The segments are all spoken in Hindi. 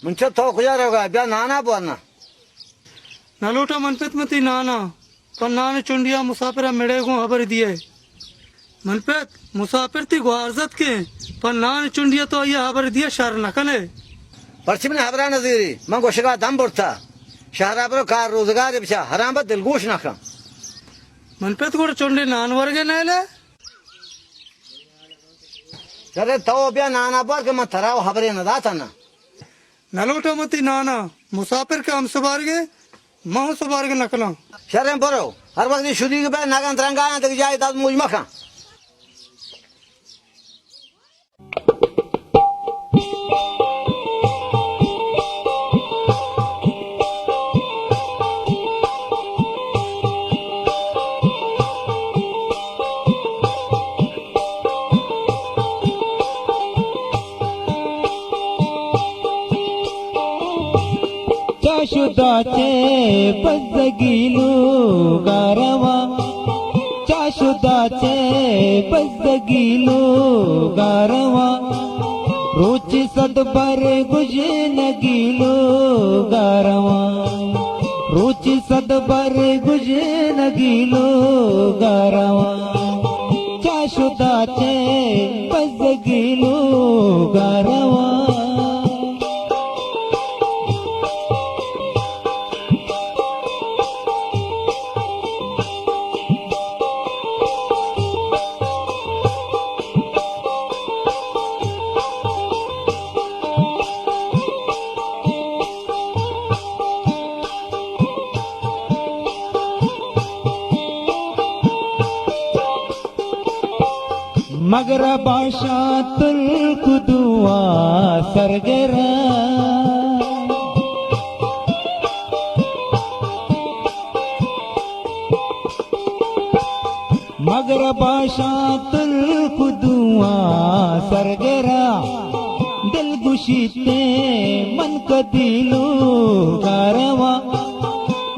मुंचे तो कुछ होगा ब्या नाना बोलना नलोटा मनपेत मती नाना पर नाने चुंडिया मुसाफिर मेड़े को खबर दिए मनपेत मुसाफिर थी गुआरजत के पर नाने चुंडिया तो ये खबर दिया शहर न कने पर्ची में हबरा नजरी मैं गोशगा दम बुरता शहरा पर कार रोजगार बिचा हराम बद दिलगोश ना खा मनपेत को चुंडे नान वर्गे नैले चले तो ब्या नाना बोल के मैं थराव खबरें न दाता ना नलोटा मती नाना मुसाफिर के हम सबारगे माहू सबारगे नकला शहर में पढ़ो हर वक्त शुद्धी के बाद नागन तरंगा तक जाए दाद मुझ मखा चाशुदाचे बजगिलू गारवा चाशुदाचे बजगिलू गारवा रुचि सदबर गुजे नगीलो गारवा रुचि सदबर गुजे नगीलो गारवा चाशुदाचे बजगिलू गारवा मगर बाशा तुल कुदुआ सरगरा मगर बाशा तुल कुदुआ सरगरा दिल गुशीते मन कदिलो गारवा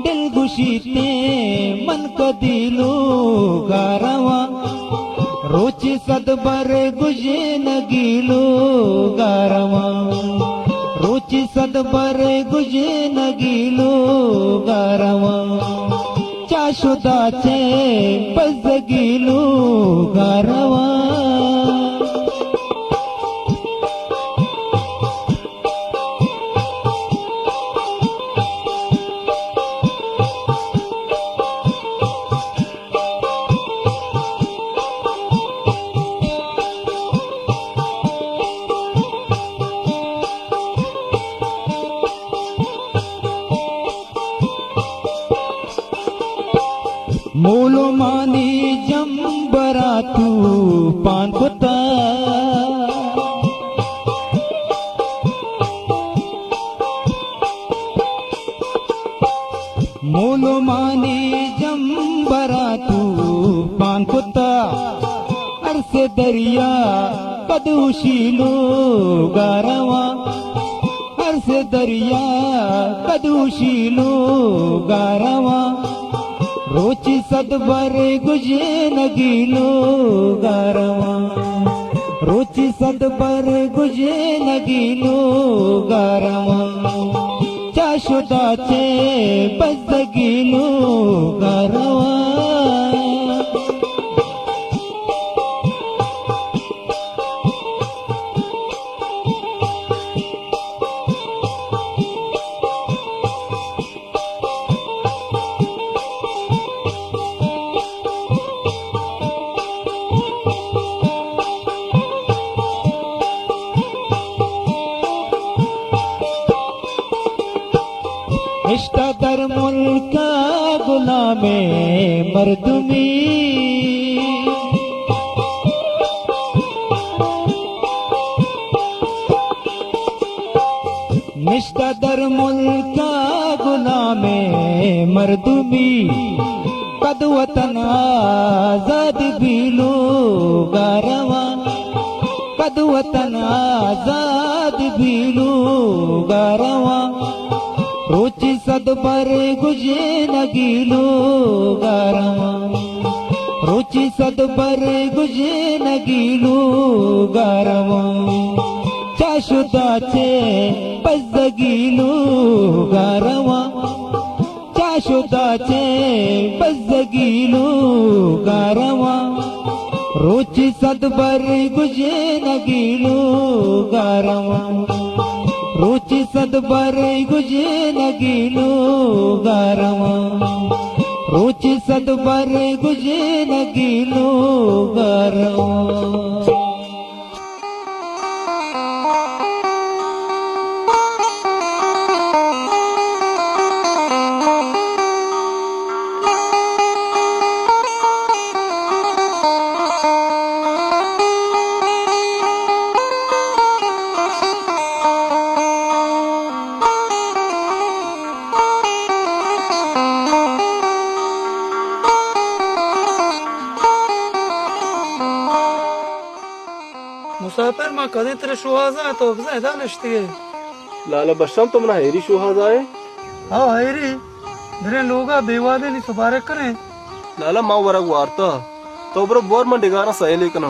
दिल गुशीते मन कदिलो गारवा रुचि सदबर गुजे नगीलो गारवा रुचि सदबर गुजे नगीलो गारवा चाशुदाचे बजगिलो गारवा मोलो मानी जंबरा तू पान खुता मोलो मानी जंबरा तू पान खुता अरसे दरिया कदूशीलो गारवा अरसे दरिया कदूशीलो गारवा रुचि सदबर गुजे नगीलो गारवा रुचि सदबर गुजे नगीलो गारवा चाशुदाचे बजगिलो गारवा रिश्ता दर मुल्क गुलामे मर्दुमी निश्ता दर मुल्क गुलामे मर्दुमी कद वतन आजाद बीलो गारवा कद वतन आजाद बीलो गारवा रुचि सदबर गुजे नगीलो गारवा रुचि सदबर गुजे नगीलो गारवा शाश्वताचे बजगिलू गारवा शाश्वताचे बजगिलू गारवा रोची सदबर गुजे नगिलू गारवा रोची सदबर गुजे नगिलू गारवा रोची सदबर गुजे नगिलू गारवा मुसाफिर माँ कदे तेरे शुहाजा तो ज़्यादा नश्ती है लाला बशम तुमना हेरी शुहाजा है हाँ हैरी मेरे लोगा बेवादे नहीं सुबारे करें लाला माँ वरग वार्ता तो ब्रो बोर मन डिगाना सही लेकिन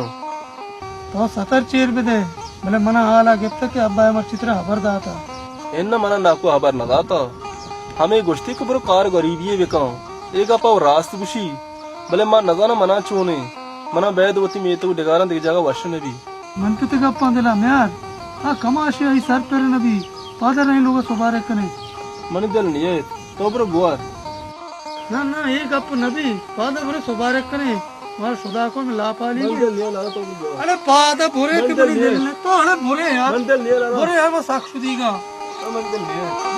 तो सतर चीर भी दे भले मना हाला गिफ्त के अब्बा मर चित्र खबर दाता इन्न मना नाको हबर न दाता हमें गुश्ती को ब्रो कार गरीबी बेका एक अपा रास्त बुशी भले माँ नजाना मना चोने मना बैदवती में तो डिगाना दिख जागा वश ने भी मन पे तक अप्पा दिला म्यार हाँ कमाशे आई सर पर नबी पादर नहीं लोग सुबारे करें मन दिल नहीं है तो ब्रो गुआर ना ना एक अप नबी पादर बुरे सुबारे करें और खुदा को मिला पा ली मन दिल नहीं है लाला तो ब्रो अरे पादर बुरे के बड़ी दिल ने तो अरे बुरे यार मन दिल नहीं है लाला बुरे यार वो साक्षुदी का मन दिल नहीं है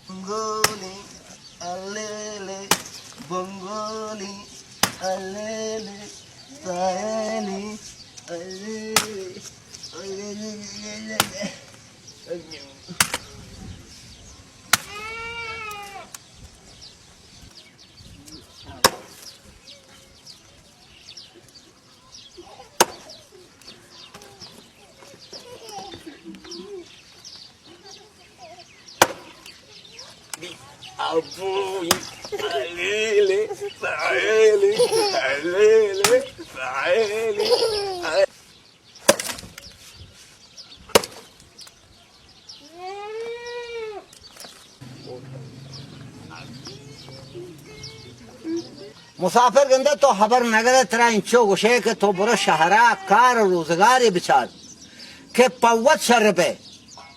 Bongoli, alele, bongoli, alele, saeli, alele, alele. Abuy, alele, saeli, alele, saeli. मुसाफिर गंदा तो खबर नगर तेरा इंचो गुशे के तो बुरा शहरा कार रोजगार बिचार के पवत शर पे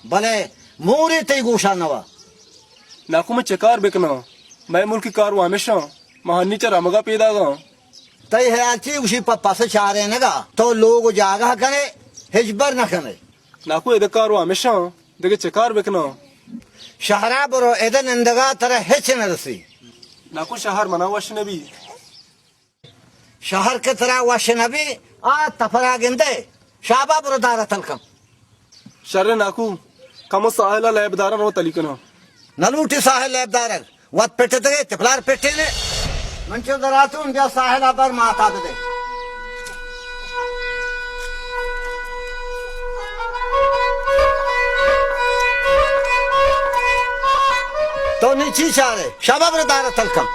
भले मूरी ते गोशा नवा नाको में चकार बेकना मैं मुल्क कार वो हमेशा महानी चरा मगा पैदा गा तय है आची उसी पप्पा से चारे नगा तो लोग जागा करे हिजबर न करे नाको एद कार वो हमेशा देखे चकार बेकना शहरा बुरो एदन अंदगा तरह हिच न रसी नाको शहर मना वश नबी शहर के तरह वश नबी आ तफरा गिंदे शाबा बुरो दारा तलकम शर्रे नाको कमो साहिला लैबदारा रो तलिकना नलूटी साहिल लैबदारक वत पेटे तगे तिफलार पेटे ने मंचो दरातून जा साहिल अबर माता दे तो नीची चारे शाबा बुरो दारा तलकम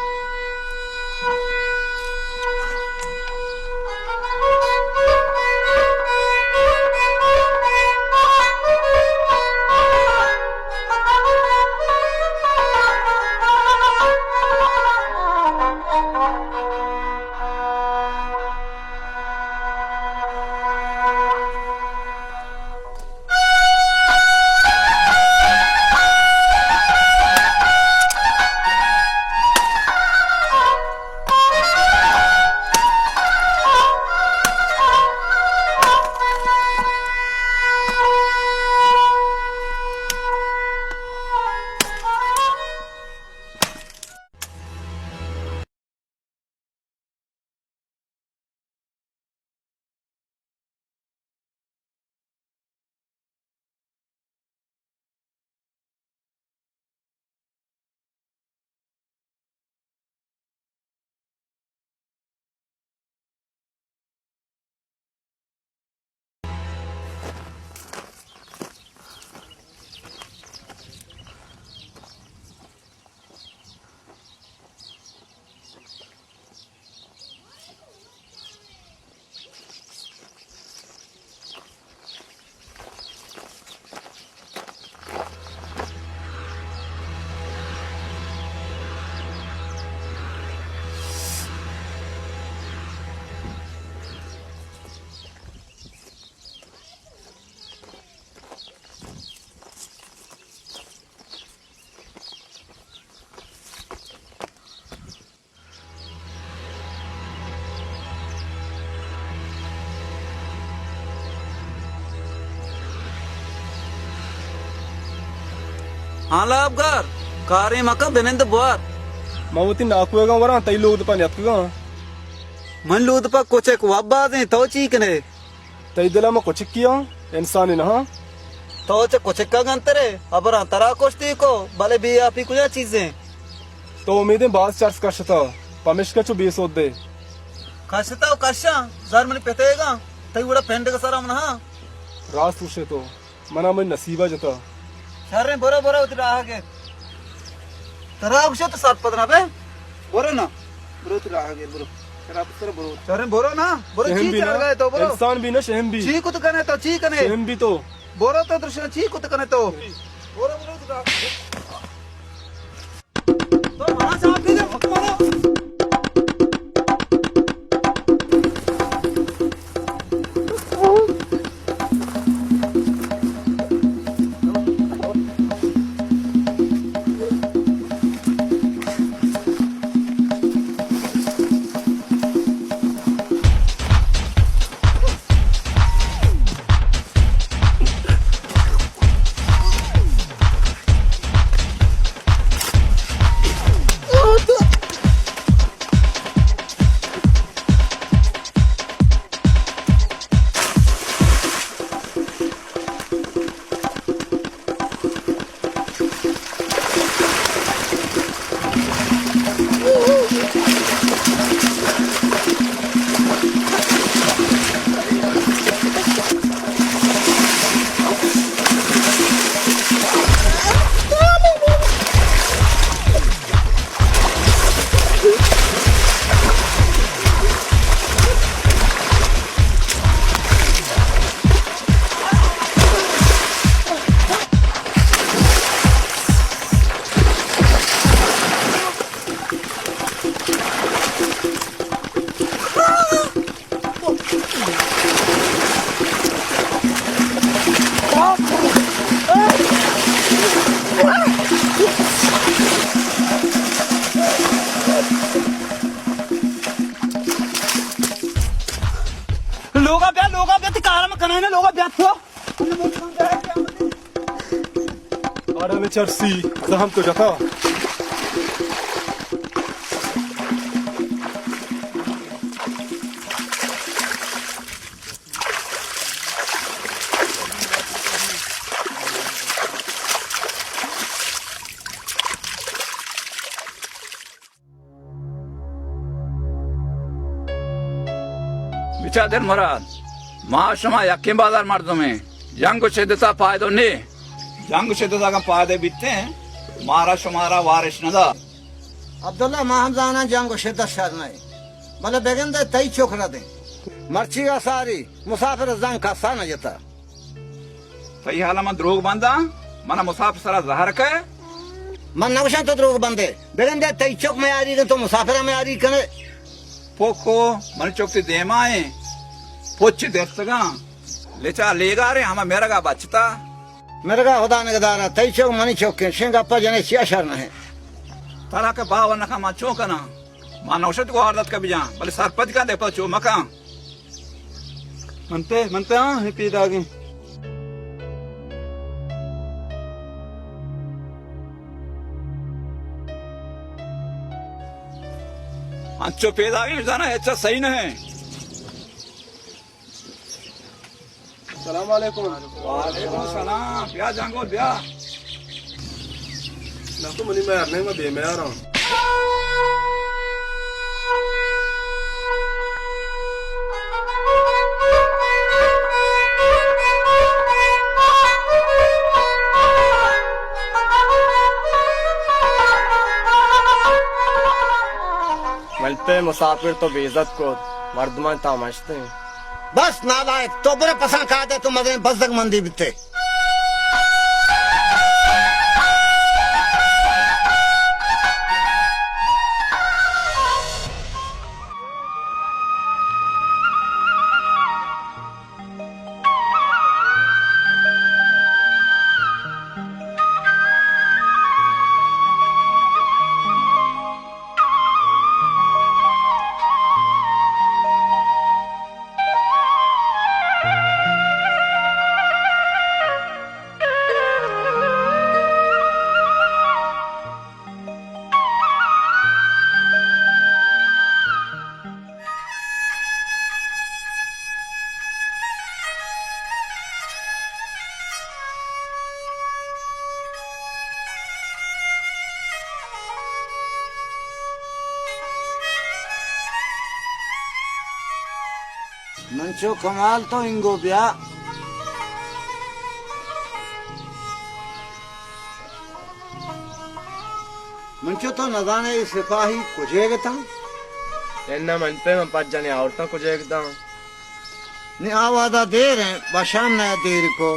हाला abgar kare maka benend buar Mawuti na aku ga wara tai lod pa nyat ga. man lud pa koche ko wabba de to chikne Tai dala ma kuch kiya इंसान ना हाँ तो चे कोचे का गंतरे अबर अंतरा कोष्टी को भले भी आप ही कुछ चीजें तो उम्मीदें बास चार्ज कर सकता पमिश का चु 20 होते कशता कशा जर मने पेतेगा तई उड़ा पेंड का सारा मन हां रास पूछे तो मना में नसीबा जता शहर में बोरा बोरा उतरा आगे तरा कुछ तो सात पदना बे बोरे ना बोरो उतरा आगे बोरो तेरा पुत्र बोरो शहर में बोरो ना बोरो शहम चीज भी चढ़ गए तो ना बोरो इंसान भी ना शहम भी ची कुत कने तो ची कने शहम भी तो बोरो तो दृश्य ची कुत कने तो बोरो बोरो उतरा तो वहां से आप दे हक मारो लोगा बे तिकार में कने लोगा बेथो आड़ा में चर्सी जहम तो जता बिचादर मराद माशमा यक्के बाजार मर्दमे जंग सिद्धता फायदो ने जंग सिद्धता का फायदे बिते मारा शुमारा वारिश नदा अब्दुल्ला माहम जाना जंग शिद्दत शर नहीं मतलब बेगन दे तई चोकरा दे मर्ची का सारी मुसाफिर जंग का सा न जता सही हाल में द्रोग बंदा मना मुसाफिर सरा जहर के मन नवशन तो द्रोग बंदे बेगन दे तई चोक में आ रही तो मुसाफिर में आ रही कने पोखो मन चौकती देमाए पोच देस्तगा लेचा लेगा रे हमा मेरा का बचता मेरे का खुदा नगदारा तई चोक मनी चोक के सिंगापुर जने चिया शर नहीं तारा के बाव न का मा चौकना मान औषध को आदत का बिजा भले सरपंच का दे पचो मका मनते हां हे पी दागे अंचो पैदा ही जाना अच्छा सही न है सलाम वालेकुम वालेकुम सलाम ब्याह जांगो ब्याह ना तो मनी मैं आने में बे मैं आ रहा हूं मिलते मुसाफिर तो बेइज्जत को मर्दमान तमाशते हैं बस नालायक तो बुरे पसंद खा दे तो मजे बसदक मंदी बिते मंचो कमाल तो इंगो ब्या मंचो तो नदाने सिपाही कुजेग था एन्ना मन पे मैं पाँच जाने औरतों को एकदम ने आवादा देर है बशाम नया देर को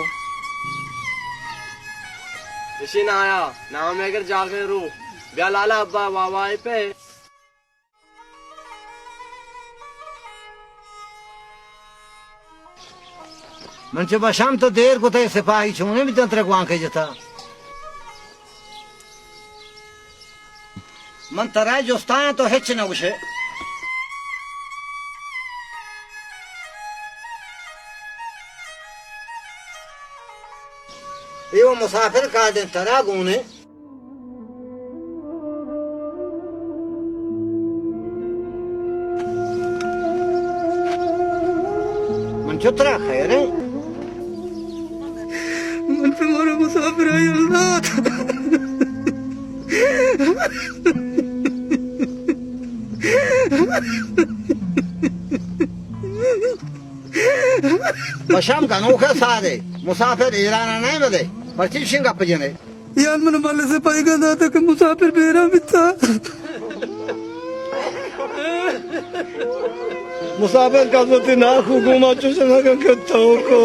इसी ना आया ना मैं अगर जाके रू ब्या लाला अब्बा वावा पे मंचो बशाम तो देर को थे सिपाही छूने भी तंत्र को आंखे जता मन तराय जोस्ता है तो हिच न उसे ये वो मुसाफिर का दिन तरा गुने मन चुतरा खैर है मन पे मारो मुसाफिर आई अल्लाह बशाम का नोखे सारे मुसाफिर ईरान नहीं बदे पर्ची शिंगा पजने यार मन माले से पाएगा दादा कि मुसाफिर बेरा मिथा मुसाफिर का तो ना खुगुमा चुसना के तो को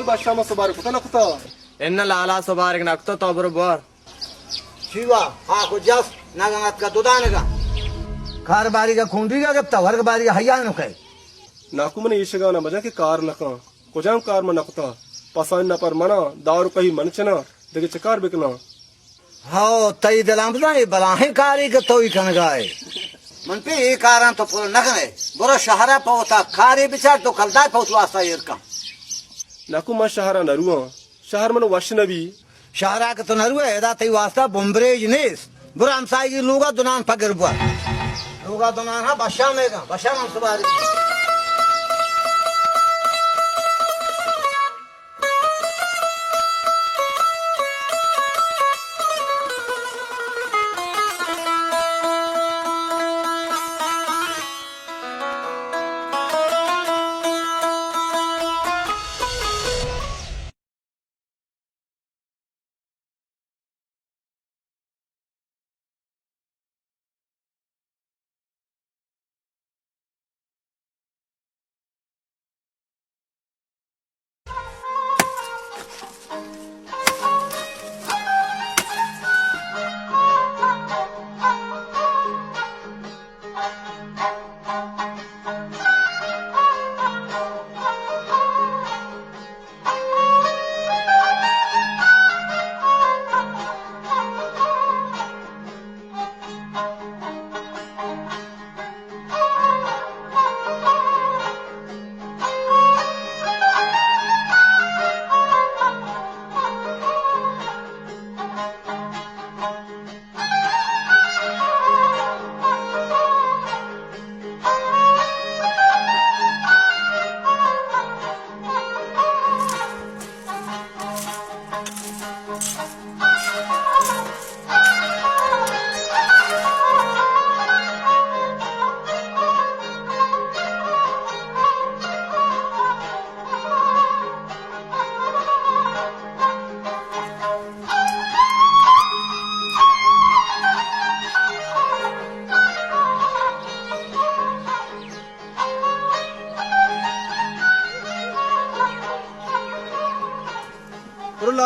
बादशाह में सबार कुता ना कुता एन्ना लाला सबार नक्तो तो बरोबर शिवा हाँ को जस नागंगत का दुदाने का कार बारी का खूंडी का गप्ता वर्ग बारी का हयान नुके नाकू मन ईशगा ना मजा के कार नका कुजाम कार में नकता पसंद न पर मना दारू कही मनचना देखे चकार बिकना हाँ तई दलाम ये बलाहे कारी का तो ही कन गाए मन पे एक कारण तो पूरा नगने बुरा शहरा पहुंचा खारे बिचार तो कलदा पहुंचवा सा ये का नाकू मन शहरा नरुआ शहर मन वश नबी शहरा का तो नरुआ एदा तई वास्ता बुम्बरेज नेस बुरा हमसाई की लूगा दुनान पगर बुआ लूगा दुनान हा बशा में का बशा हम सवारी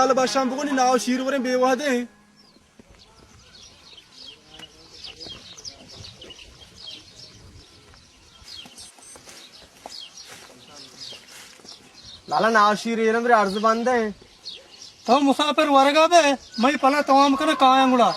लाल बादशाह को नहीं नाव शीर वरे बेवाह दे लाला नाव शीर ये मेरे अर्ज बंद है तो मुसाफिर वरगा बे मैं पला तमाम कर कहाँ अंगुड़ा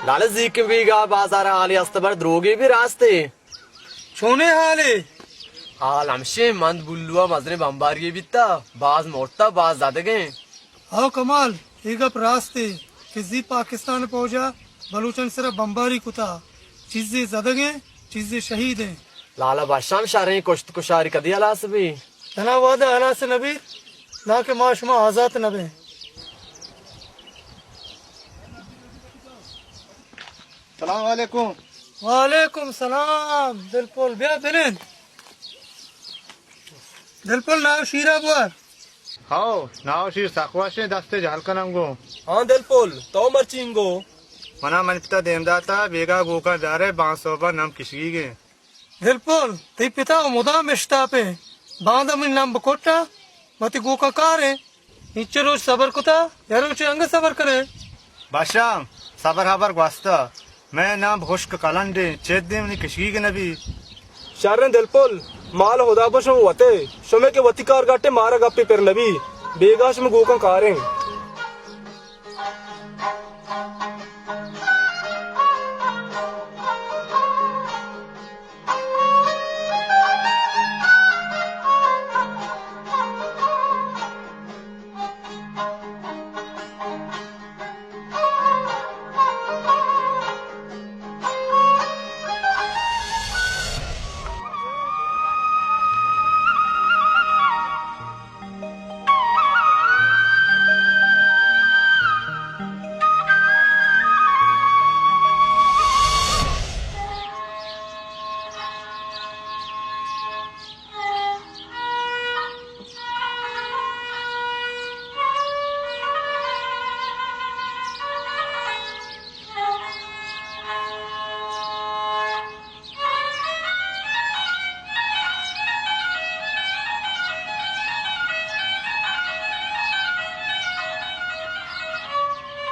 लाला जी के भी गा बाजार आली अस्तबर द्रोगे भी रास्ते छोने हाले हाल हमशे मंद बुल्लुआ मजरे बम्बारी बिता बाज मोटा बाज ज्यादा गए हाँ कमाल एक अप रास्ते फिजी पाकिस्तान पहुंचा बलूचन सिर्फ बम्बारी कुता चीजें जदगे चीजें शहीद हैं लाला बादशाह शारे कुश्त कुशारी कदी अला सभी तना वादा अला से नबी ना के माशमा आजाद नबे सलाम वालेकुम वालेकुम सलाम दिलपुल बिया बिलिन दिलपुल नाव शीरा बुआर हाओ नाव शीर साखवाशे दस्ते झालकनंगो हाँ दिलपोल तो मर्चिंगो मना मनपिता देमदाता बेगा गोका दारे 500 नम किशगी गे दिलपुल ती पिता मुदा मिश्ता पे बांधा में नम बकोटा मती गोका कारे नीचे रोज सबर कुता यारो चे अंग सबर करे बादशाह सबर हबर वास्ता मैं ना भोष्क कलंडे चेत दे मनी किशगी के नबी शारन दिलपोल माल होदा बशो वते शमे के वतिकार गाटे मारा गप्पे पर नबी बेगाश में गोका कारे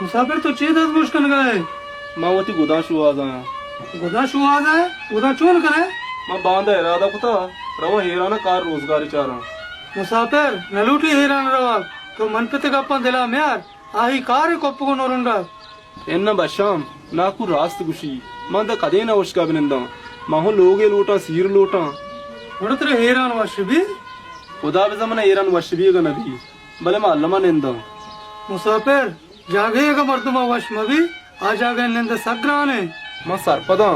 मुसाफिर तो चे 10 मुश्किल गए मां वती गुदाशु आ जाया गुदा शुआ है गुदा चून करे मां बांधा इरादा कुता रवा हेराना कार रोजगारी चारा मुसाफिर नलूटी हेरान रवा तो मन पे गप्पा दिला म्यार आही कार कोप्पु नोरुंडा एन्न बशाम नाकु रास्त गुशी मंद कदेना उष्का बिनंदा माहु लोगे लोटा सीर लोटा उड़तरे हेरान वशबी खुदा बे जमाना हेरान वशबी का नबी भले मा अल्लमा निंदा मुसाफिर जागेगा मर्दमा वश मबी आ जागे निंद सग्राने मां सरपदा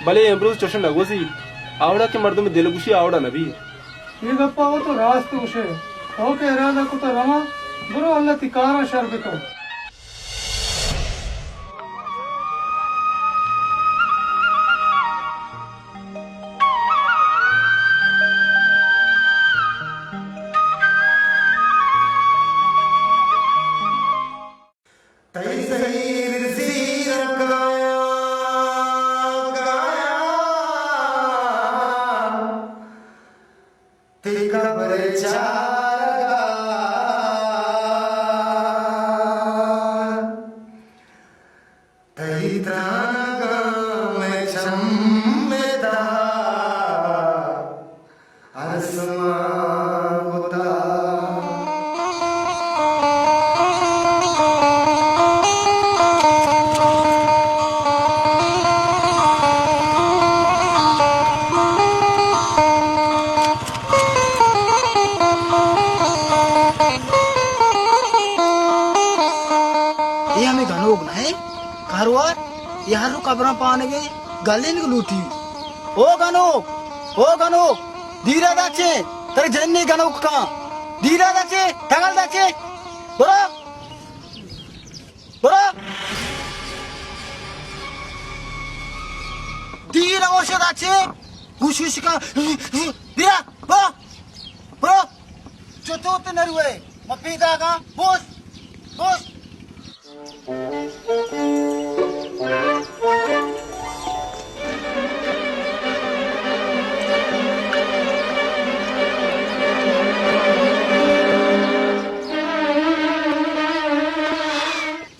भले एम्ब्रोज चशन लगोसी आवड़ा के मर्द में दिल गुशी आवड़ा नबी ये गप्पा हो तो रास्त उसे हो के इरादा को तो रमा बुरो अल्लाह तिकारा शर्ब कर तही त्रागा मैं छम यार कब्र पाने गई गले लूटी ओ गनो धीरे दाचे तेरे जन्नी गनो का धीरे दाचे ठगल दाचे बरो धीरे ओशे दाचे गुश का धीरे बरो जो तो नरुए मपीदा का बोस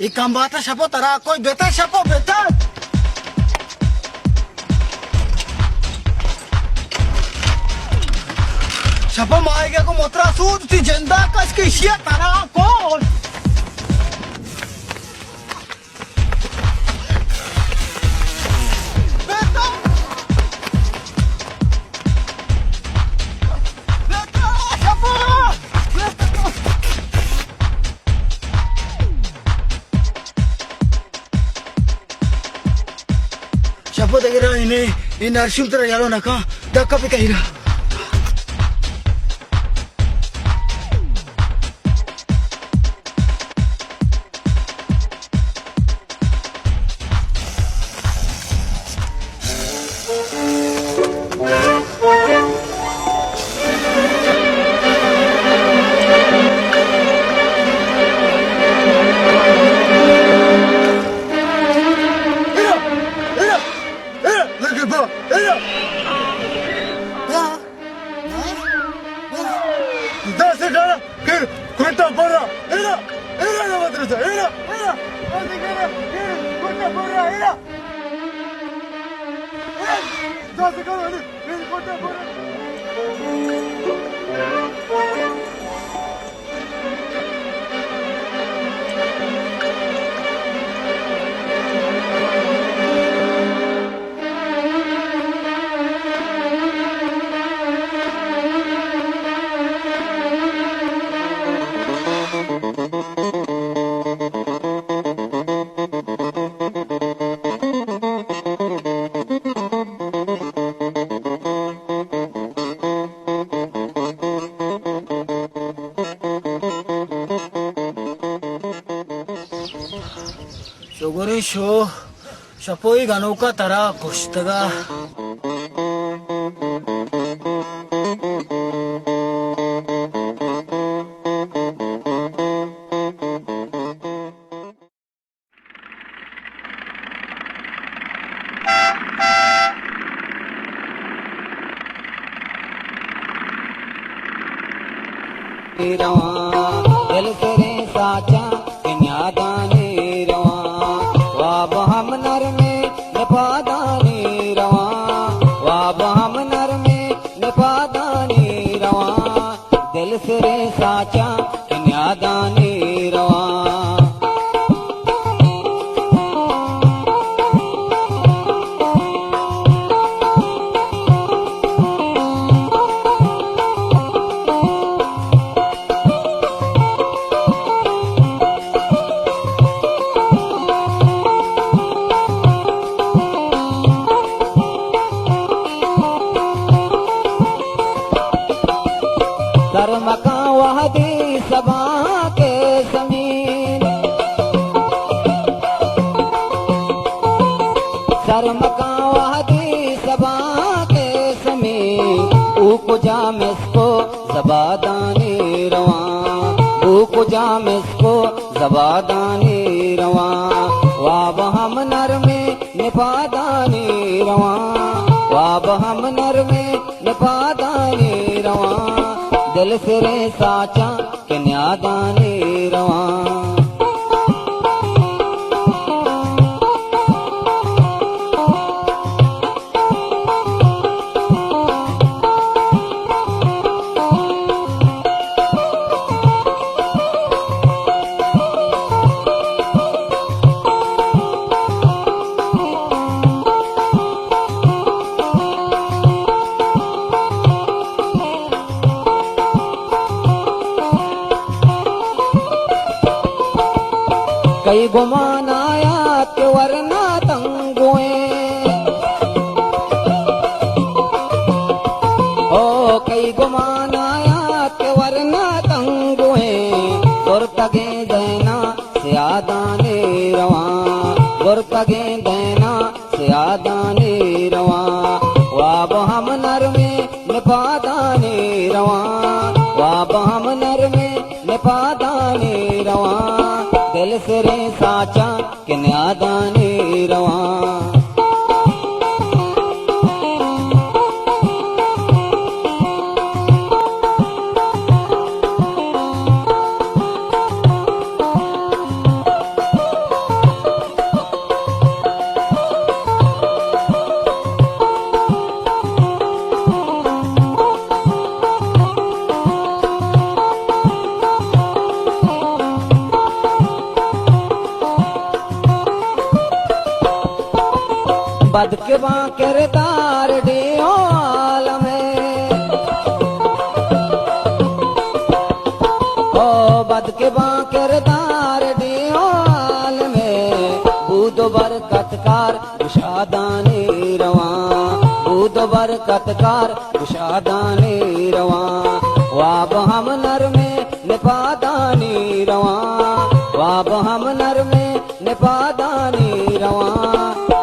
एक काम बात है शपो तरा कोई बेटा शपो बेटा शपो माएगा को मोतरा सूद थी जिंदा कस की शिया तरा को शपो देखिरा इन्हें इन नरसिंह तरह यारो ना का धक्का पे कहिरा शो शपोई गानों का तरह कुश्तगा दिल करे साचा कन्यादानी वाब हम नर में निपादानी रवा वाब हम नर में निपादानी रवा दिल सिरे साचा कन्यादानी रवा मका वहदी सबा के समीन सर मका वहदी सबा के समीन ऊको जाम इसको जबादानी रवा ऊको जाम इसको जबादानी रवा वाब हम नर में निपादानी रवा वाब हम नर में निपादानी रवा दिल सिरे साचा कन्यादानी रवा कई गुमान आया के वरना तंग के देना से आदानी रवा वाब हम नर में निपादानी रवा वाब हम नर में निपादानी रवा दिल से रे साचा के न्यादानी रवा बद के किरदार डियो आलम ओ बद के किरदार डियो आलम बूद बरकतकार कुशादानी रवा बूद बरकतकार कुशादानी रवा वाब हम नर में निपादानी रवा वाब हम नर में निपादानी रवा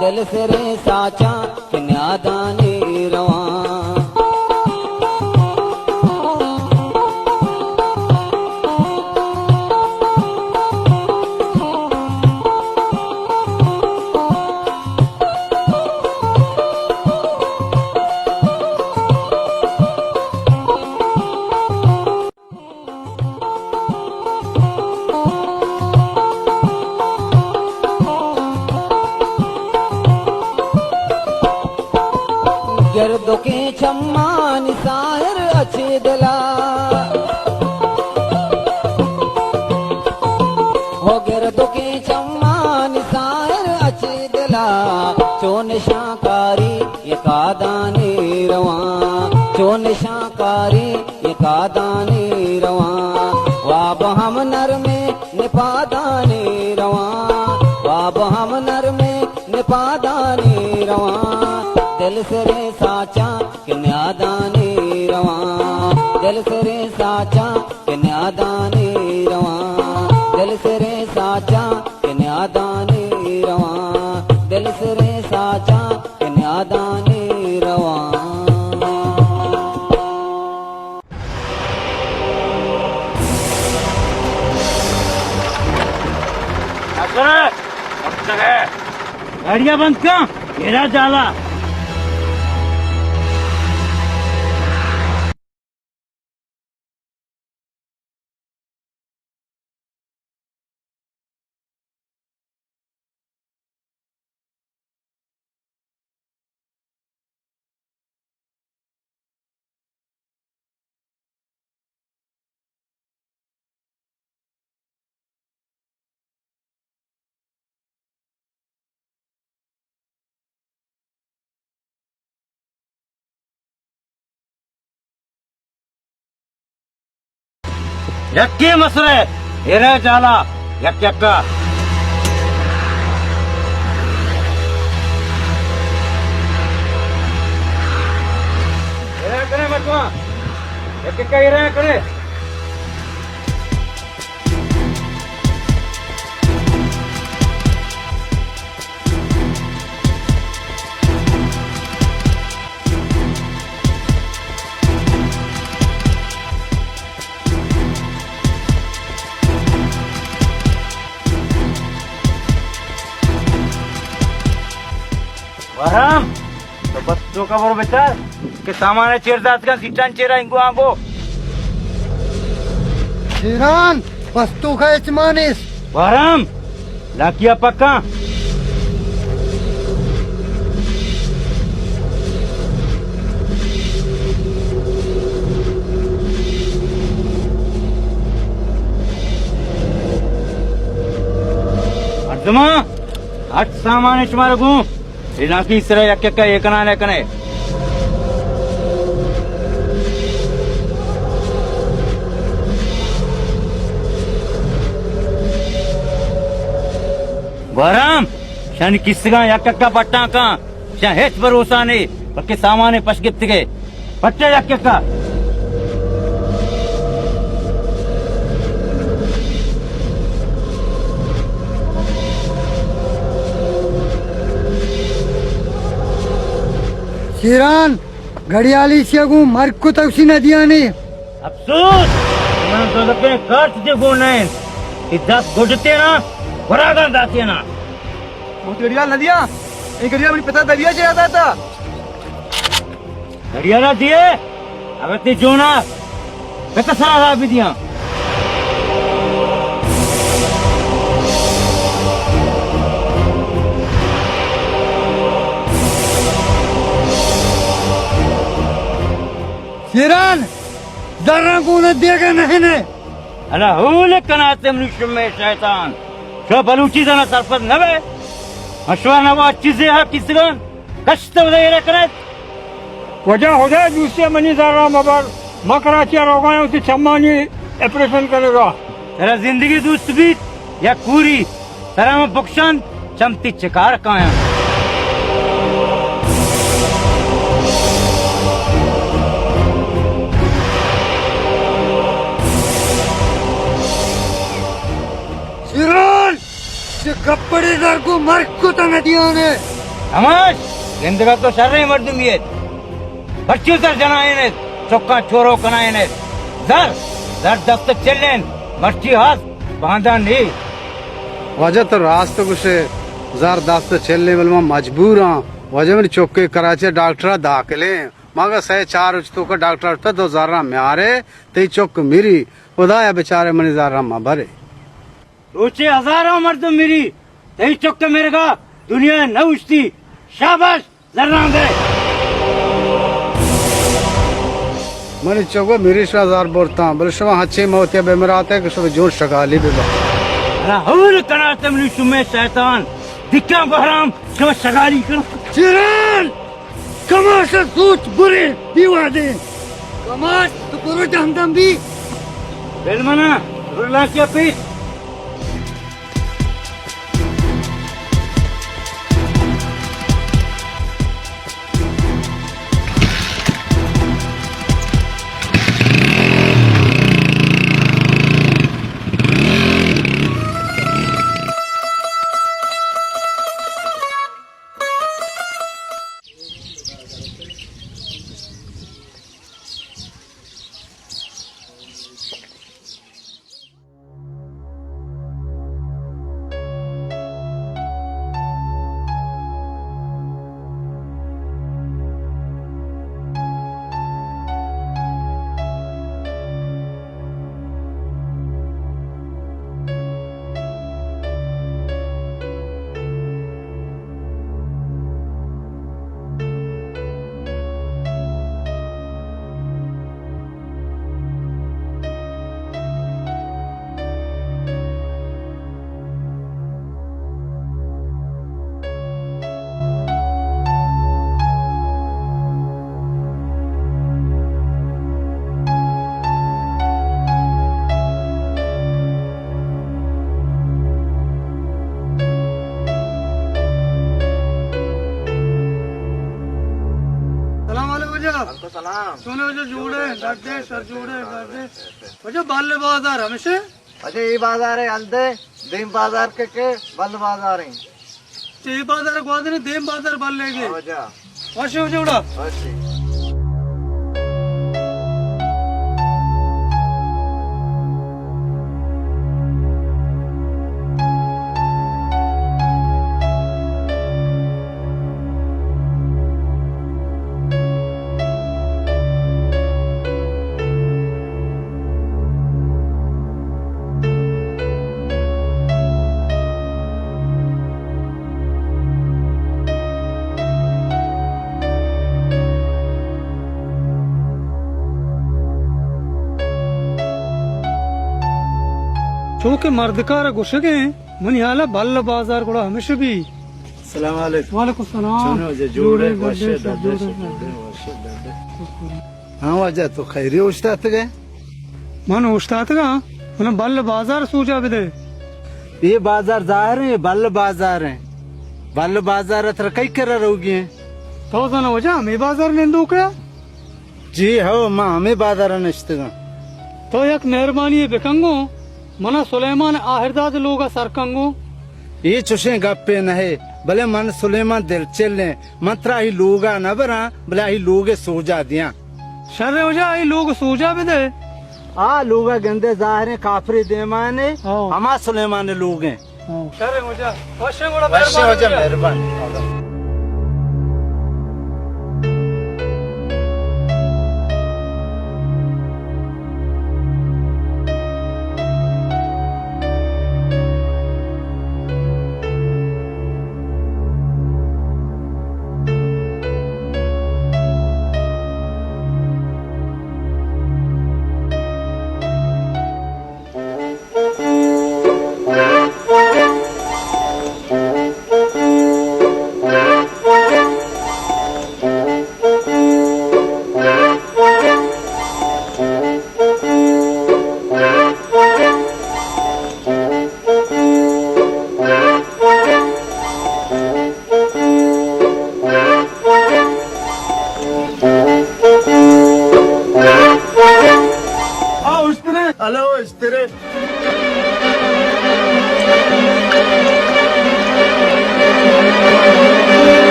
दिल से रे साचा के न्यादानी रवा गिरदो के छम्मा निसार अच्छे दिला हो गिरदो के छम्मा निसार अच्छे दिला चोन शाकारी ये कादानी रवा चोन शाकारी ये कादानी रवा वाब हम नर में निपादानी रवा वाब हम नर में निपादानी रवा दिल से रे साचा के न्यादानी रवा दिल से रे साचा के न्यादानी रवा दिल से रे साचा के न्यादानी रवा दिल से रे साचा के न्यादानी रवा गाड़िया बंद क्यों घेरा जाला यक्की मसरे हिरे जाला यक्का हिरे करे मचवा यक्का हिरे करे Waram, तो बच्चों का बड़ो बेचार के सामान्य चेरदास का सीटान चेरा इनको आगो चेरान वस्तु का यजमानिस वाराम लाकिया पक्का अर्धमा आठ सामान्य तुम्हारे गु इनाकी इस तरह यक्का एकना लेकने वाराम शन किसका यक्का पट्टा का शायद हेच भरोसा नहीं बल्कि सामान्य पशगिप्त के पट्टे यक्का चिरान घड़ियाली से गु मर्क को तवसी नदिया ने अफसोस मैं तो लगे काट दे गोने इधर गुडते ना बरागा दाते ना वो गड़िया नदिया ये गड़िया मेरी पता दबिया जाता था घड़िया ना दिए अब ते जोना बेटा सारा भी दिया चिरान दर्रा को न देगा नहीं ने अला हुल कनाते मनुष्य में शैतान शो बलूची जना सरपत नवे मशवरा नवा चीजें है किसगन कष्ट उदय करत वजह हो जाए दूसरे मनी दर्रा मगर मकराची रोगाए उसे चम्मानी ऑपरेशन करेगा तेरा जिंदगी दोस्त भी या पूरी तेरा में बख्शान चमती चिकार काया चिरान ये कपड़े दर को मर्क को तो नदिया ने हमाश जिंदगी तो शर रही मर्दम ये बच्चों सर जनाए ने चौका छोरो कनाए ने दर दर दफ्त चलें मर्ची हाथ बांधा नहीं वजह तो रास्ते कुछ जार दास्त चलने वाले मजबूर हाँ वजह मेरी चौके कराची डॉक्टर दाखिले मगर सही 4 उचतों का डॉक्टर पे 2000 में आ रहे ते चौक मेरी खुदा बेचारे मनी जार में भरे ऊंचे हजारों मर्द मेरी तेरी चौक मेरे का दुनिया न उछती शाबाश जर्रा दे मनी चौक मेरी 1000 बोलता बोले शवा अच्छे मौत बेमराते कि शवा जोर शगाली बेबा राहुल कराते मनी सुमे शैतान दिक्का बहराम शवा शगाली करो चिरान कमाश सोच बुरे दीवा दे कमाश तो पूरा दम भी बेलमना रुला क्या पीस सुनो जो जूड़े गड्ढे सर जूड़े गड्ढे वजह बाल बाजार हमेशा अजय ये बाजार है अंदे दीम बाजार के बल बाजार है ये बाजार ग्वादने देम बाजार बल लेगे वजह वाशे हो जोड़ा चौके मर्दकार गुस्से मन हाला बल्ल बाजार को हमेशा भी सलाम अलैकुम वालेकुम सलाम जोड़े हाँ वजह तो खैरी उस्ताद गए मन उस्ताद का मन बल्ल बाजार सूझा भी दे ये बाजार जाहिर है बल्ल बाजार है बल्ल बाजार अतर कई कर रहोगी तो जना वजह हमें बाजार लेंदो क्या जी हो माँ हमें बाजार नश्तगा तो एक मेहरबानी बेकंगो मना सुलेमान आहिरदाद लोगा सरकंगो ये चुशे गप्पे नहीं भले मन सुलेमान दिल चले मंत्रा ही लोग न बरा भले ही लोग सोजा दिया शर्रे हो जा ये लोग सोजा भी दे आ लोग गंदे जाहिर काफरी दे माने हमा सुलेमान लोग हैं शर्रे हो जा वशे गोड़ा मेहरबानी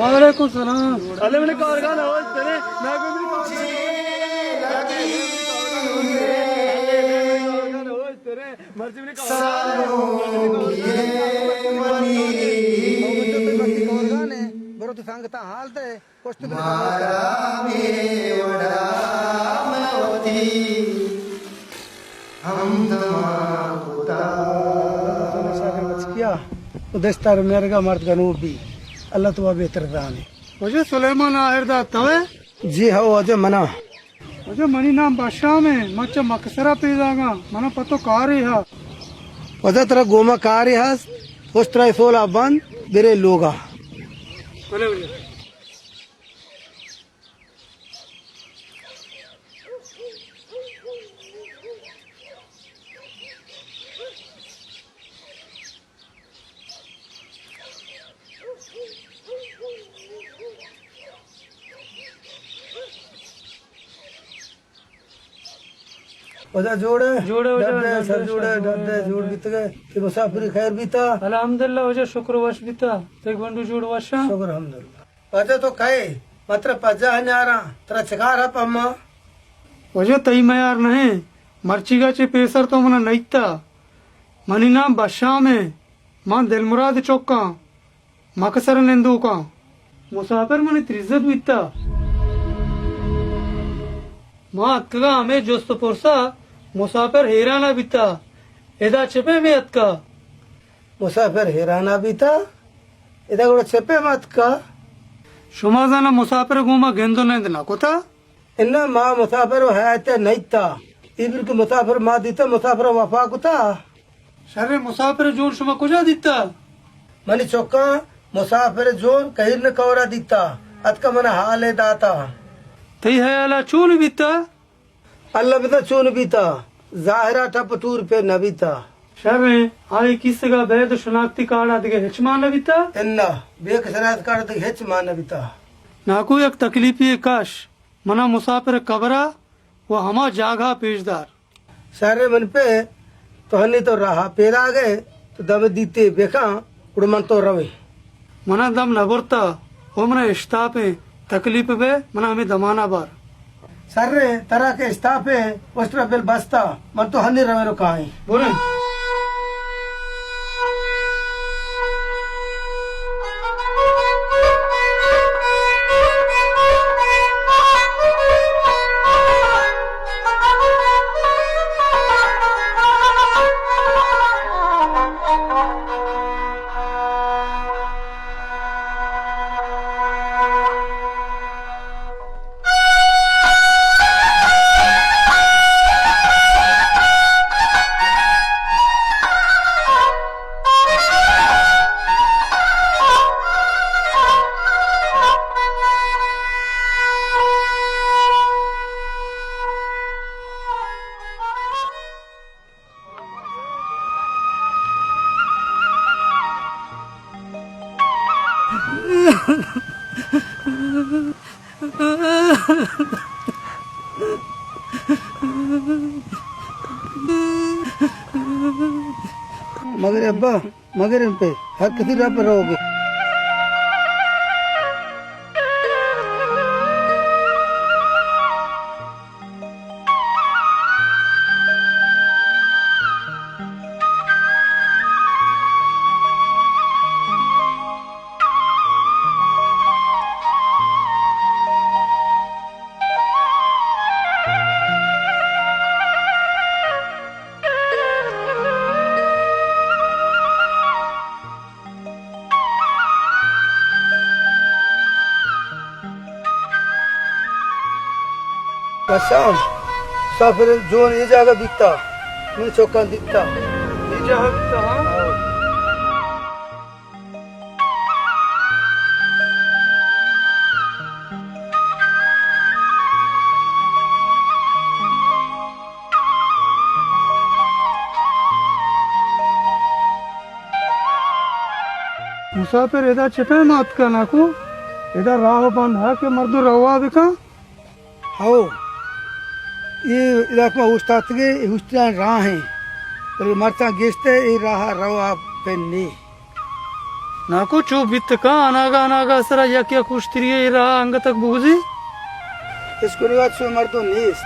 वालेकुम सलाम अले मैंने कारगान आवाज तेरे ना बरो सांगता हाल ते कुछ उदस्तार मेरे का मर्द गनूब भी अल्लाह तो बेहतर दाने मुझे सुलेमान आहिरदा तवे जी हाँ अजय मना मुझे मनी नाम बादशाह में मच मकसरा पेदागा मना पतो कारी हा वजह तरह गोमा कारी हस उस तरह सोला बंद बेरे लोगा बोले बोले वजह जोड़े सर जोड़े डरदे जोड़ बीत गए कि मुसाफिर खैर बीता अल्हम्दुलिल्लाह वजह शुक्र वश बीता तेग बंडू जोड़ वशा शुक्र अल्हम्दुलिल्लाह वजह तो कहे मात्र पजा हन्यारा तेरा चिकार है पम्मा वजह तई मैं यार नहीं मर्चिगा चे पेसर तो मना नईता मनी नाम बादशाह में मां दिलमुराद चौका मकसर निंदू का मुसाफिर मनी त्रिज्जत बीता मां अतका हमें जोस्त पुरसा मुसाफिर हेराना बीता एदा छिपे में अतका मुसाफिर हेराना बीता एदा गुड़ा छिपे मत का शुमाजाना मुसाफिर गुमा गेंदो नेंद ना कोता इन्ना मां मुसाफिर है ते नईता इब्र के मुसाफिर मां दीता मुसाफिर वफा कुता शर्रे मुसाफिर जोर शुमा कुजा दीता मनी चौका मुसाफिर जोर कहीं न कवरा दीता अतका मन हाल है दाता तई है अला चून बीता अल्लाह बिता चून बीता जाहिरा टप टूर पे न बीता शर्रे आई किस का बैद शनाख्ती कार्ड आदि हिचमान बीता इन्ना बेक शनाख्त कार्ड तक हिच मान बीता नाकू एक तकलीफी काश मना मुसाफिर कबरा वो हमा जागा पेशदार सारे मन पे तो हनी तो रहा पेरा गए तो दम दीते बेखा उड़मन तो रवे मना दम नबरता वो मना इश्तापे तकलीफ बे मना हमें दमाना बार सर्रे तरह के स्टाफे वस्त्र बिल बस्ता मन तो हनी रवे रो काई बोले मगर अब्बा मगर इन पे हर किसी राह पर रहोगे। शाम साफिर जोन ये जगह दिखता मैं चौका दिखता ये जगह दिखता। हाँ मुसाफिर इधर छिपे मत का नाकू इधर राह बंद है कि मर्दू रवा दिखा। आओ ये इलाका उस्ताद के हुस्ता राह है पर मरता गेस्ते ये राह रवा पेन्नी नाकू चुप बित का अनागा सरा यक कुश्तरिये राह अंग तक बुझी इसको रिवाज से मर्दो नीस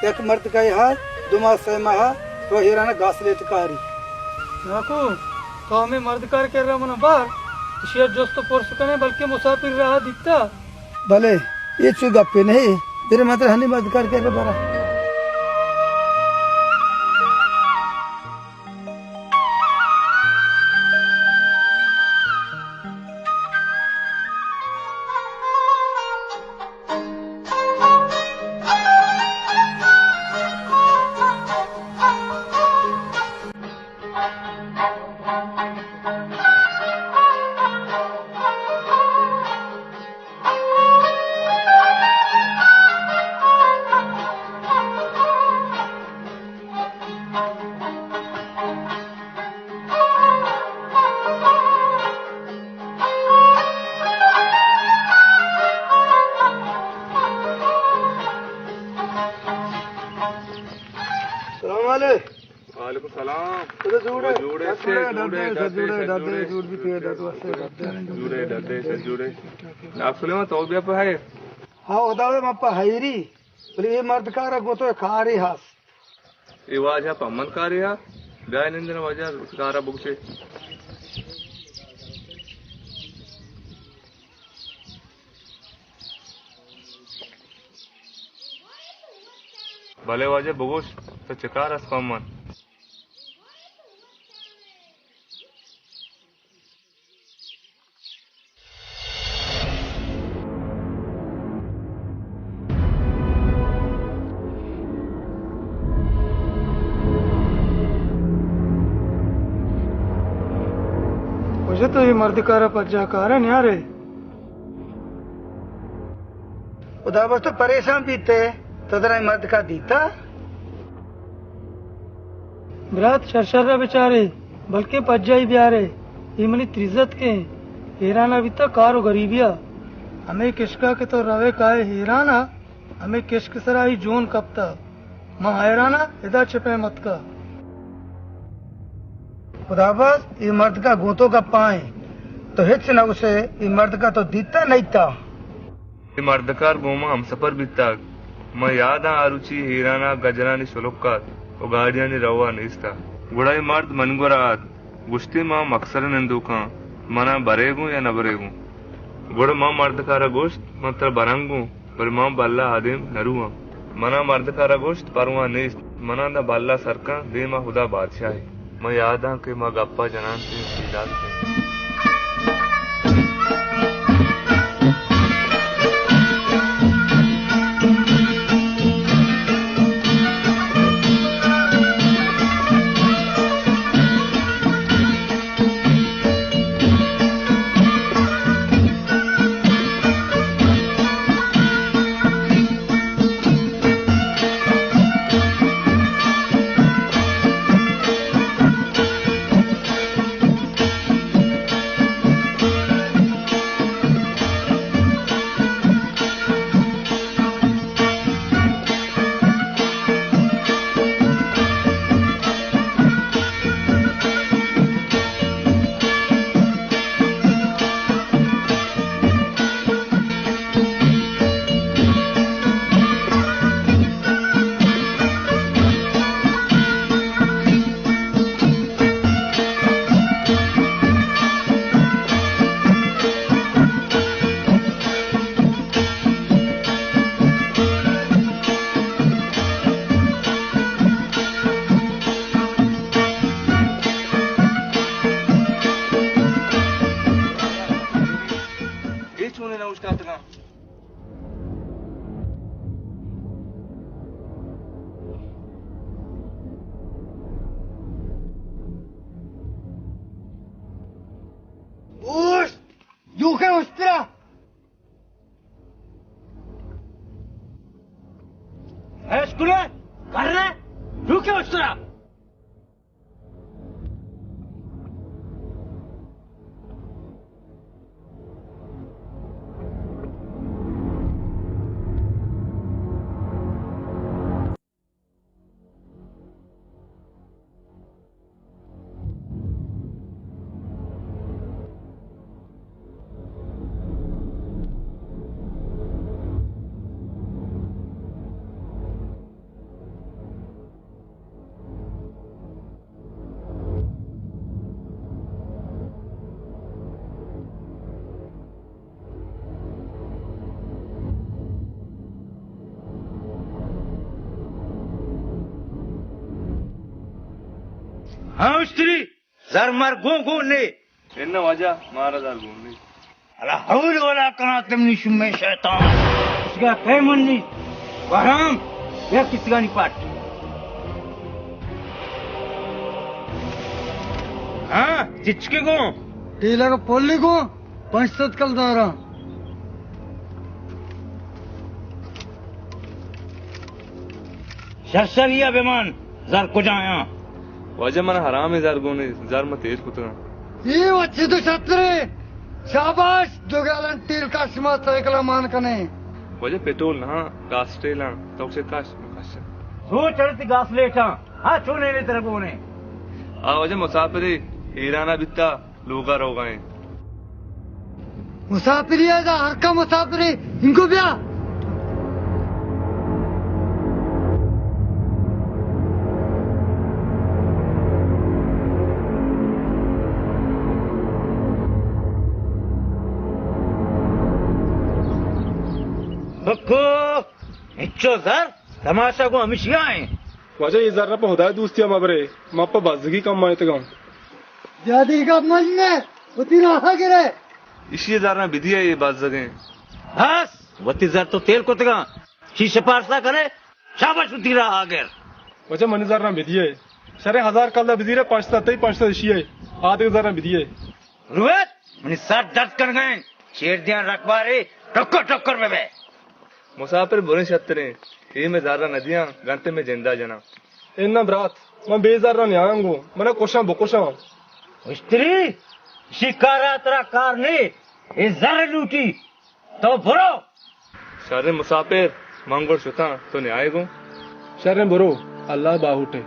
एक मर्द का हाथ दुमा सहमा तो हिराना गासले तकारी नाकू तो हमें मर्द कार कर रहा मन बार शेर जोस्त पोर्स कने बल्कि मुसाफिर राह दिखता भले ये चु गप्पे नहीं तेरे मात्र हनी मर्द कार कर बरा हाँ उदावे मप्पा हैरी बोले ये मर्द कार गोतो खारी हास ये वाजा पम्मन कारिया गाय निंदन वाजा उसकारा बुकसे भले वाजे बुगुस तो चिकार अस पम्मन मुझे तो ये मर्द कार पज्जा कार है न्यारे उदा बस तो परेशान बीते तो जरा मर्द का दीता बरात शरशर्रा बेचारे बल्कि पज्जा ही ब्यारे इमनी त्रिजत के हेराना भी तो कारो गरीबिया हमें किसका के तो रवे काए हेराना हमें किसक सरा ही जोन कपता मां हैराना इधर छिपे मत का खुदाबस ये मर्द का गोतों का पाए तो हिच न उसे ये मर्द का तो दीता नहीं था ये मर्दकार गोमा हम सफर बीता मैं याद आरुचि हीराना गजरानी सुलुक्कात और गाड़ियानी रवा निस्ता गुड़ाई मर्द मनगुरात गुश्ती मां मक्सर नंदूका मना बरेगू या न बरेगू गुड़ मां मर्दकारा गोश्त मंत्र बरंगू पर मां बल्ला आदिम नरुआ मना मर्दकारा गोश्त परवा निस्त मना द बल्ला सरका दे मां खुदा बादशाह मैं याद आ कि मां गप्पा जनान से सीधा रूखे उस्तरा स्कूल कर रहे रूखे उस्तरा हाँ स्त्री जर मर गो ने एन्न वाजा महाराज आल घूमने अला हौल वाला कना तुमनी शुमे शैतान इसका कह मन्नी वहराम या किसका नहीं पाट हाँ चिचके को टीला को पोली को 500 कल दारा शर्शरिया बेमान जर को जाया वाजा मन हराम है जार गोने जार में तेज कुतना ये अच्छे तो छात्रे शाबाश दो गैलन टील का सिमा साइकिल मान कने वाजा पेट्रोल ना कास्टेला तो से काश काश सो चढ़ती घास लेटा हाँ छोने ले तेरे बोने आ वाजा मुसाफिरी ईराना बित्ता लोगा रो गए मुसाफिरी है जा हर का मुसाफिरी इनको ब्या बक्को इच्छो सर तमाशा को हमेशा आए वाजा ये जरा पे हुदायत दोस्ती हम अबरे मापा बाजगी कम आए तक ज्यादा का मन में उतनी रहा गिरे इसी जरा विधि है ये बात जगह बस वती जर तो तेल को तगा शीशे पारसा करे शाबाश उती रहा आगे वाजा मन जरा विधि है शरे 1000 कल विधि रे 5 इसी है आधे जरा विधि है रुएत मनी सर दर्द कर गए शेर ध्यान रखवा रे टक्कर में बे मुसाफिर बुरे छतरे ये में ज़ारा नदियां गंते में जिंदा जना इन्ना ब्रात मैं बेजारा न्यांगो मना कोशा बकोशा स्त्री शिकारा तेरा कार ने ये जर लूटी तो बुरो सारे मुसाफिर मांगोर शुता तो न्याय गो शरे बुरो अल्लाह बाहुटे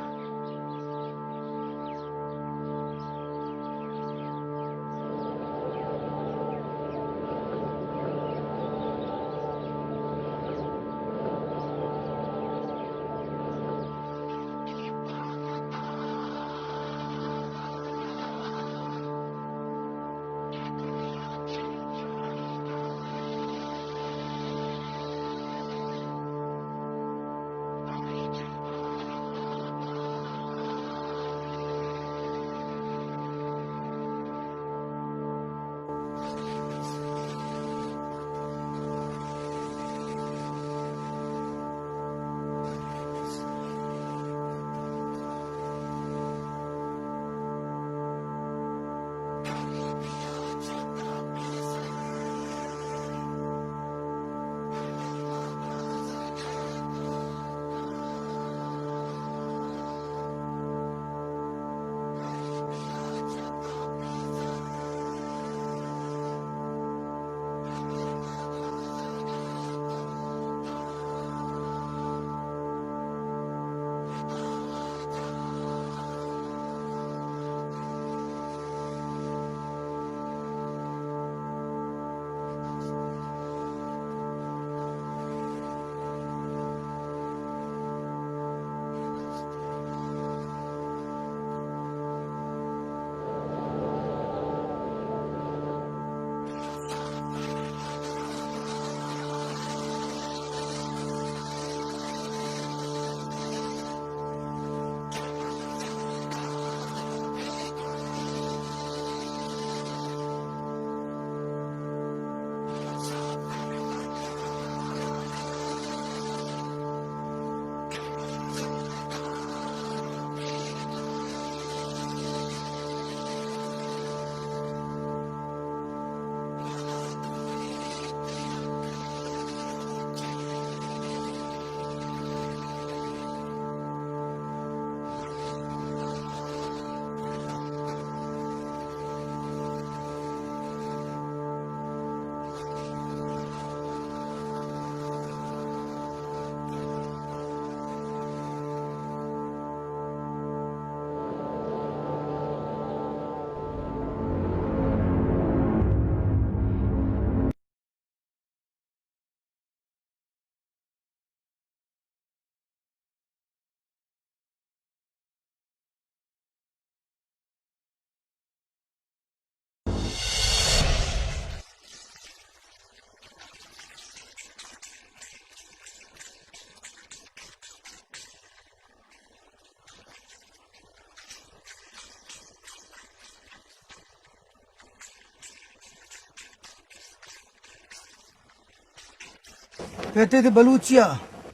कहते थे बलूचिया।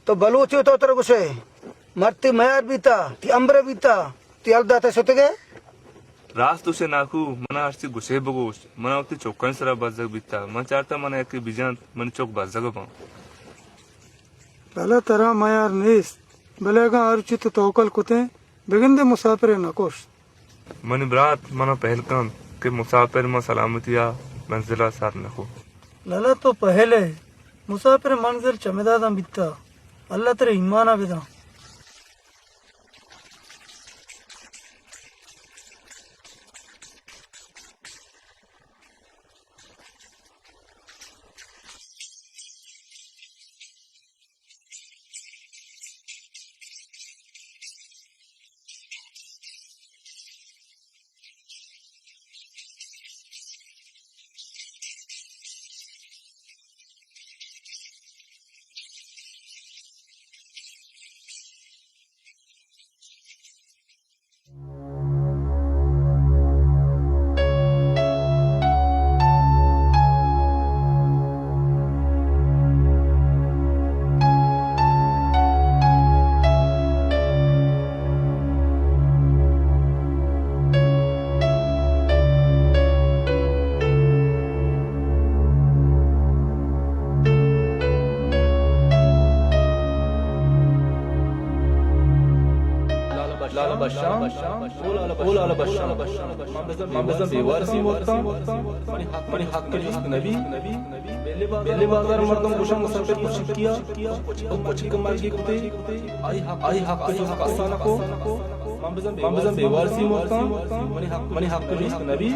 तो बलूची तो तेरे गुस्से मरती मयार बीता ती अंबरे बीता ती अलदा ते सोते गए रास्त उसे नाकू मना हस्ती गुसे बगोश मना उती चौकन सरा बजग बिता मन चाहता मना एक बिजान मन चौक बजग पा भला तरह मयार नेस बलेगा अर्चित तोकल कुते बिगंदे मुसाफिर नकोश मन ब्रात मना पहलकम के मुसाफिर में सलामतिया मंजिला साथ नखो लला तो पहले मुसाफिर मंजिल चमेदादा बिता अल्लाह तेरे ईमाना बिदा पहले बाजार मर्दम कुशल मुसाफिर को शिकिया कुछ कमाल की कुते आई हक का साना को मामबजम बेवारसी मोरता मनी हक के नबी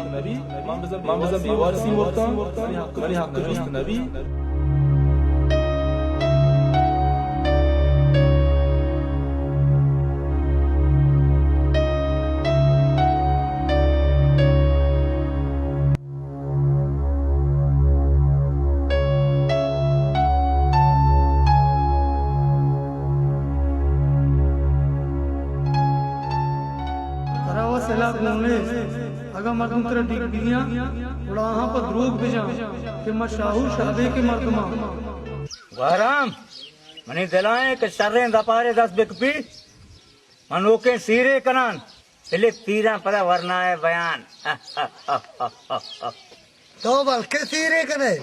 मामबजम बेवारसी मोरता मनी हक के नबी अगर मर्दम तेरा डिग दिया उड़ा वहाँ पर द्रोग भेजा कि मैं शाहू शादे के मर्दमा वाराम मनी दिलाए के शर्रे दपारे 10 बिकपी मनोके सीरे कनान पहले तीरा पता वरना है बयान तो बल्कि सीरे करे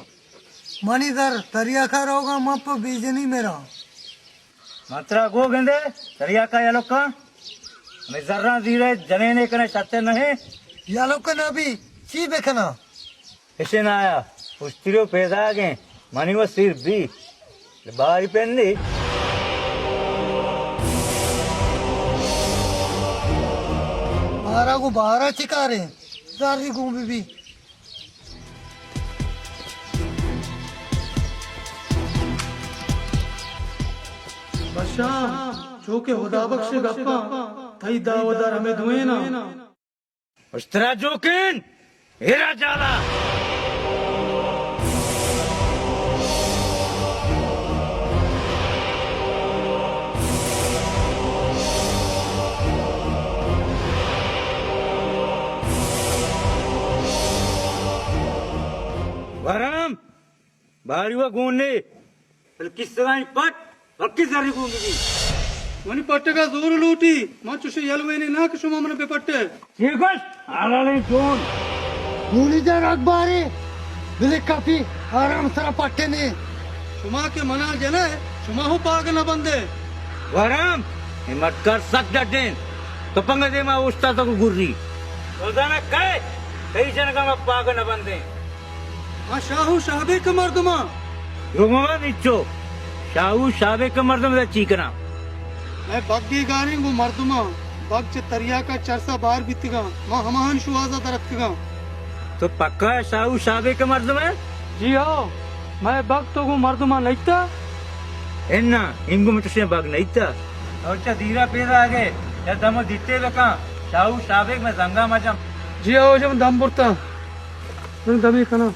मनीदर तरिया खा रहोगा मप बीजनी मेरा मात्रा गो गेंदे तरिया का यालो का मैं जर्रा धीरे जने ने कने सत्य नहीं यालो का ना भी ची बेखना ऐसे ना आया उस तिरो पैदा आगे मनी वो सिर भी बाहरी पहन ली बारह को 12 चिका रहे सारी घूमी भी बशाम जो के खुदा बख्शे गप्पा थई दावदार हमें दुए ना उस तरह जोकिन हेरा जाला वरम बारी वो गूंडे किस तरह पट बक्की सारी गूंगी मनी पट्टे का जोर लूटी मां चुसे यलवे ने ना किसो मन पे पट्टे ठीक है आला नहीं जोन मूली दर अखबारे बिले काफी आराम सरा पट्टे ने सुमा के मना जने सुमा हो पाग न बंदे वरम हिम्मत कर सक डटेन तो पंग दे मा उस्ता तो गुर्री रोजाना कहे कई जन का मा पाग न बंदे हां शाहू शाबे के मर्दमा रुमा निचो शाहू शाबे के मर्दम दा चीकना मैं बग्गी गाने वो मर्दमा बग च तरिया का चरसा बाहर बीतगा मां हमान शुआजा दरख्तगा तो पक्का है शाहू शाबे के मर्दम है जी हाँ मैं बग तो वो मर्दमा नहीं था इन्ना इंगु में तुझे बग नहीं था और चा धीरा पैदा आ गए या दम दीते लका शाहू शाबे में जंगा मजम जी हाँ जब दम बुरता दमी खाना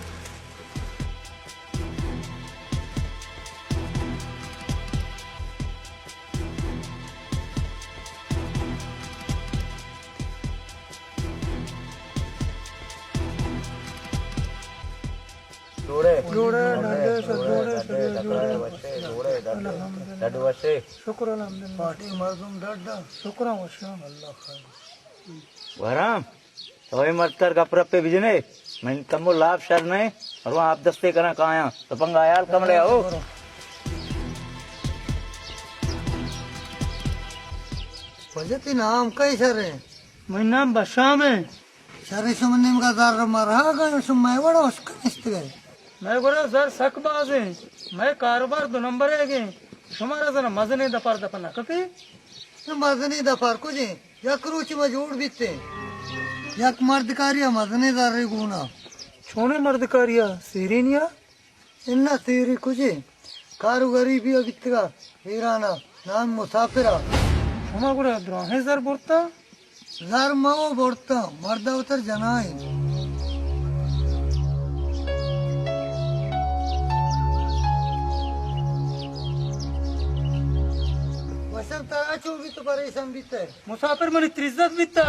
जोड़े जोड़े ढाडे से जोड़े डडू वशे शुक्र अल्हम्दुलिल्लाह पार्टी मर्दुम डड्डा शुक्र वशाम अल्लाह खैर वराम तो मत कर गपरप पे बिजने मैं कमो लाभ शर नहीं और वहाँ आप दस्ते करा कहाँ तो पंगा यार कम ले आओ वजह नाम कई सरे मैं नाम बशाम है शरे सुमनिम का दार मरा गए सुमाय बड़ा उसका निस्त गए मैं बोला सर सकबाज है मैं कारोबार 2 नंबर है गे तुम्हारा जरा मजने दफार दफना कभी मजनी दफार कुछ यक रुचि में जोड़ बीते यक मर्द कारिया मजने दार रे गुना छोने मर्द कारिया सीरीनिया इन्ना तेरी कुछ कारुगरी भी अबितगा हीराना नाम मुसाफिरा क्षमा गुड़ा द्रोहे सर बोलता जर माओ बोलता मर्दा उतर जनाई वसंत तराचू भी तो परेशान बीते मुसाफिर मनी त्रिज्जत बीता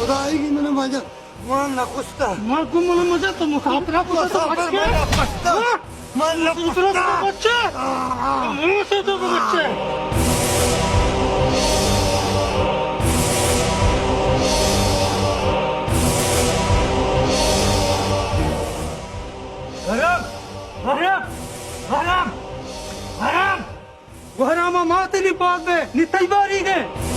खुदाई मैंने मजा मान ना कुछता मार को मुझे मजा तो मुसाफिरा को तो बच्चे मान ना दूसरा को बच्चे मुझे से तो बच्चे हराम हराम हराम हराम हराम माते नहीं पास में नितई बारी गए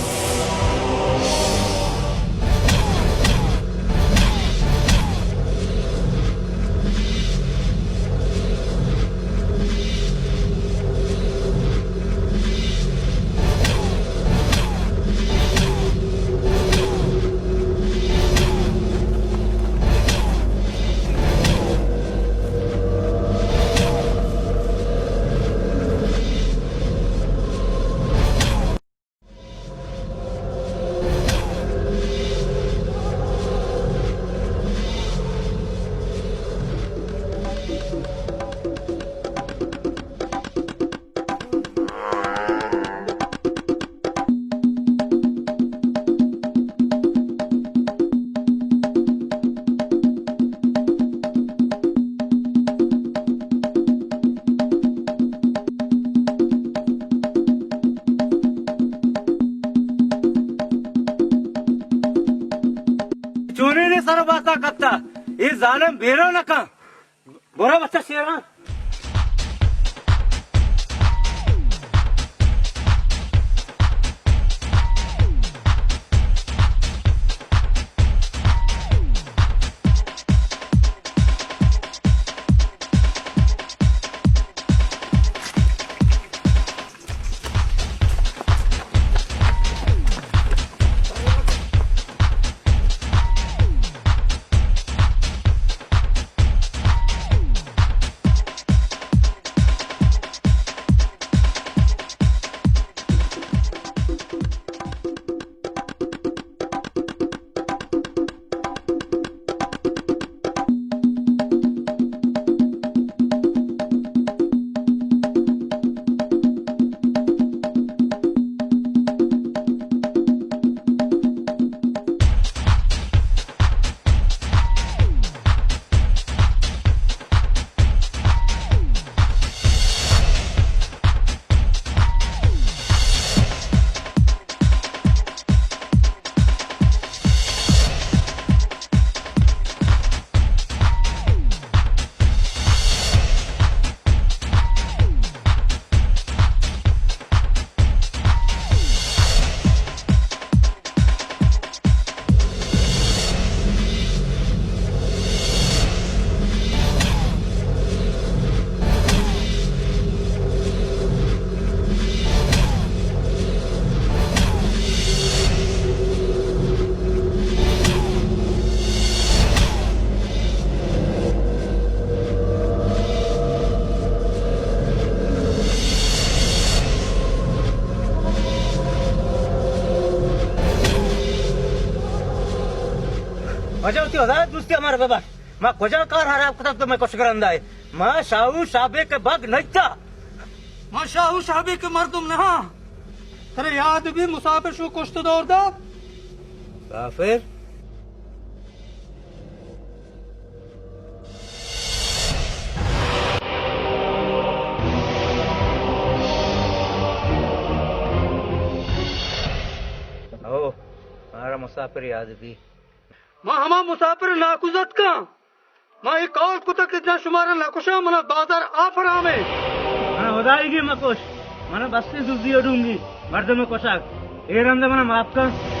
चोरी ने सर बाता करता ये जालिम बेरो न का बुरा बच्चा शेरा वजह होती होता दोस्ती हमारे बाबा मैं कोजा कार हरा कुछ तो मैं कुछ करंदा है मैं शाहू शाबे के बाग नहीं था मैं शाहू शाबे के मर्दुम नहा तेरे याद भी मुसाफिर शो कुश्त दौर दा काफिर ओ हमारा मुसाफिर याद भी मां हमा मुसाफिर नाकुजत का मां एक और कुतक इतना शुमारा नाकुशा मना बाजार आफरा में मैं होदाएगी मैं कुछ मैंने बस से दूसरी उड़ूंगी मर्द में कोशाक ये रंग मैंने माफ कर